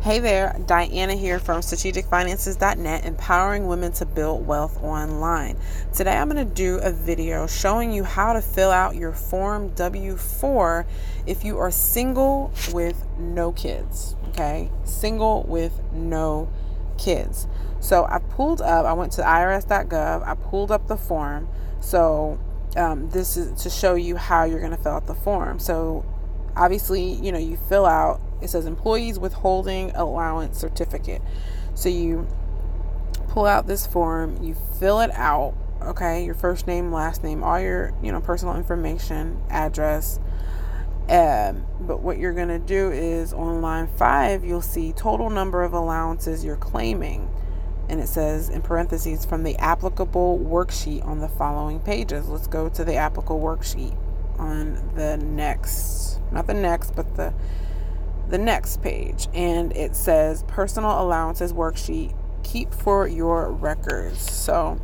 Hey there, Diana here from strategicfinances.net, empowering women to build wealth online. Today I'm going to do a video showing you how to fill out your Form W-4 if you are single with no kids, okay? Single with no kids. So I went to irs.gov, I pulled up the form. So this is to show you how you're going to fill out the form. So obviously, you fill out, it says employees withholding allowance certificate. So you pull out this form, you fill it out, okay, your first name, last name, all your, personal information, address. But what you're going to do is on line 5, you'll see total number of allowances you're claiming. And it says in parentheses from the applicable worksheet on the following pages. Let's go to the applicable worksheet on the next, not the next, but the next page. And it says personal allowances worksheet, keep for your records. So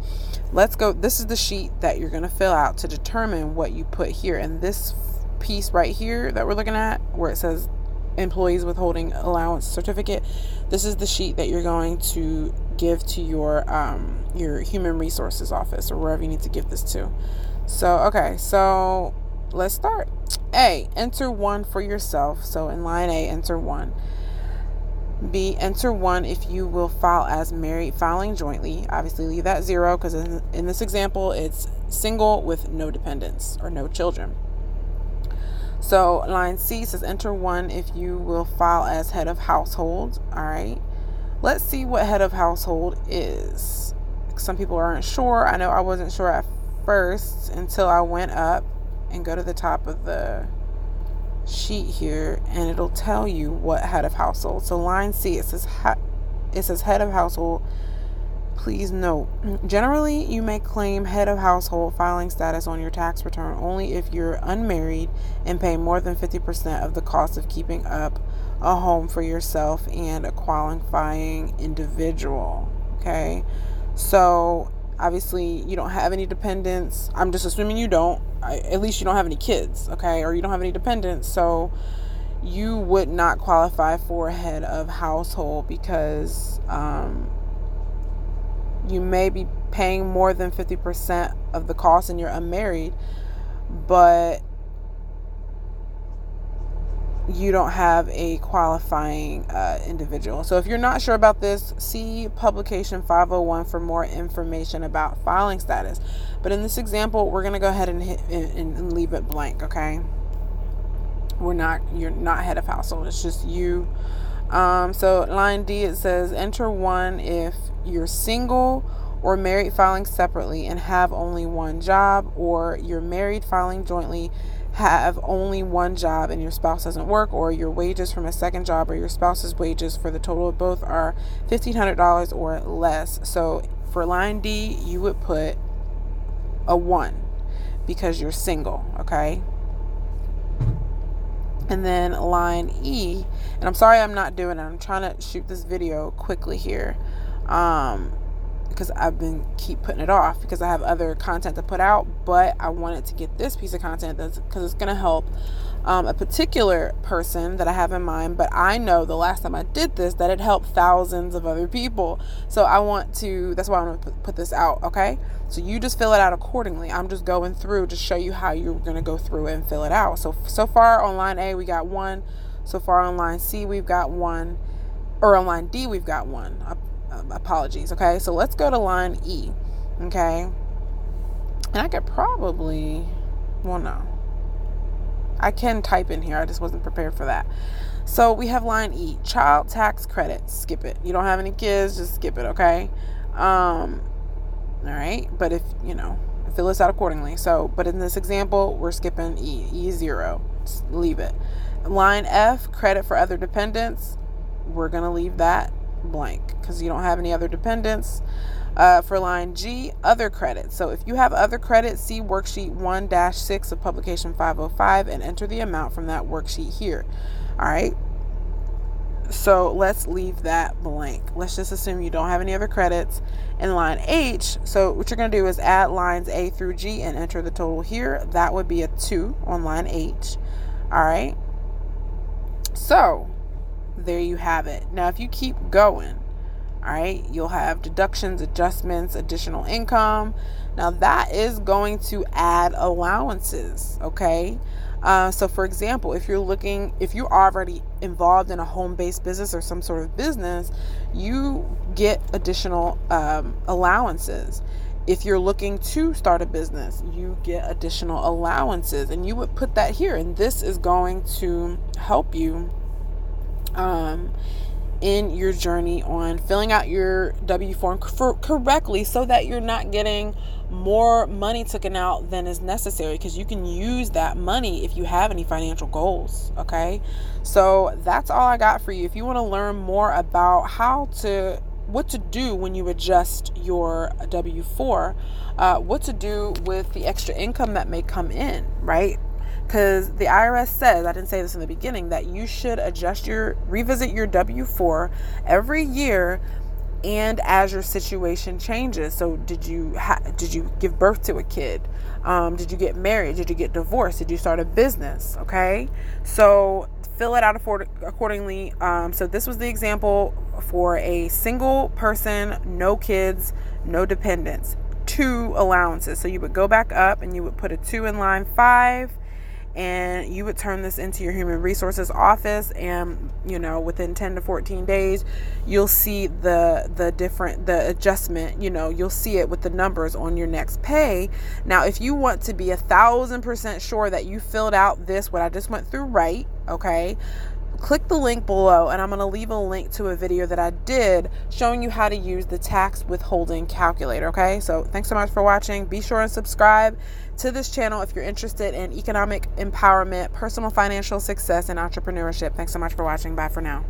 let's go. This is the sheet that you're going to fill out to determine what you put here. And this piece right here that we're looking at where it says employees withholding allowance certificate, this is the sheet that you're going to give to your human resources office or wherever you need to give this to. So let's start. A, enter 1 for yourself. So in line A, enter 1. B, enter 1 if you will file as married filing jointly. Obviously leave that 0 because in this example it's single with no dependents or no children. So line C says enter 1 if you will file as head of household. All right. Let's see what head of household is. Some people aren't sure. I know I wasn't sure at first until I went up and go to the top of the sheet here, and it'll tell you what head of household. So line C, it says head of household. Please note, generally you may claim head of household filing status on your tax return only if you're unmarried and pay more than 50% of the cost of keeping up a home for yourself and a qualifying individual. Okay, so obviously you don't have any dependents. I'm just assuming you don't. At least you don't have any kids, okay? Or you don't have any dependents. So you would not qualify for head of household because you may be paying more than 50% of the cost and you're unmarried, but you don't have a qualifying individual. So if you're not sure about this, see publication 501 for more information about filing status. But in this example, we're going to go ahead and leave it blank, okay? You're not head of household. It's just you. So line D, it says enter 1 if you're single or married filing separately and have only one job, or you're married filing jointly, have only one job and your spouse doesn't work, or your wages from a second job or your spouse's wages for the total of both are $1,500 or less. So for line D, you would put a 1 because you're single, okay? And then line E, and I'm sorry I'm not doing it. I'm trying to shoot this video quickly here because I've keep putting it off because I have other content to put out, but I wanted to get this piece of content because it's going to help a particular person that I have in mind. But I know the last time I did this that it helped thousands of other people. So that's why I want to put this out, okay? So you just fill it out accordingly. I'm just going through to show you how you're going to go through and fill it out. So far on line A, we got 1. So far on line C, we've got 1. Or on line D, we've got 1. Apologies, okay? So let's go to line E, okay? And I could probably, no. I can type in here. I just wasn't prepared for that. So we have line E, child tax credit. Skip it. You don't have any kids, just skip it, okay? All right, but if fill this out accordingly. So, but in this example, we're skipping E 0. Just leave it. Line F, credit for other dependents. We're gonna leave that blank because you don't have any other dependents. For line G, other credits. So if you have other credits, see worksheet 1-6 of publication 505 and enter the amount from that worksheet here. All right. So let's leave that blank. Let's just assume you don't have any other credits. In line H, so what you're going to do is add lines A through G and enter the total here. That would be a 2 on line H. All right. So there you have it. Now, if you keep going, all right, you'll have deductions, adjustments, additional income. Now that is going to add allowances, okay? So for example, if you're already involved in a home-based business or some sort of business, you get additional allowances. If you're looking to start a business, you get additional allowances, and you would put that here, and this is going to help you in your journey on filling out your W-4 correctly, so that you're not getting more money taken out than is necessary, because you can use that money if you have any financial goals. Okay, so that's all I got for you. If you want to learn more about what to do when you adjust your W-4, what to do with the extra income that may come in, right? Because the IRS says, I didn't say this in the beginning, that you should revisit your W-4 every year and as your situation changes. So did you give birth to a kid? Did you get married? Did you get divorced? Did you start a business? Okay, so fill it out accordingly. So this was the example for a single person, no kids, no dependents, 2 allowances. So you would go back up and you would put a 2 in line 5, and you would turn this into your human resources office, and within 10 to 14 days you'll see the adjustment. You'll see it with the numbers on your next pay. Now, if you want to be 1,000% sure that you filled out what I just went through right, okay, click the link below, and I'm going to leave a link to a video that I did showing you how to use the tax withholding calculator. Okay, so thanks so much for watching. Be sure and subscribe to this channel if you're interested in economic empowerment, personal financial success, and entrepreneurship. Thanks so much for watching. Bye for now.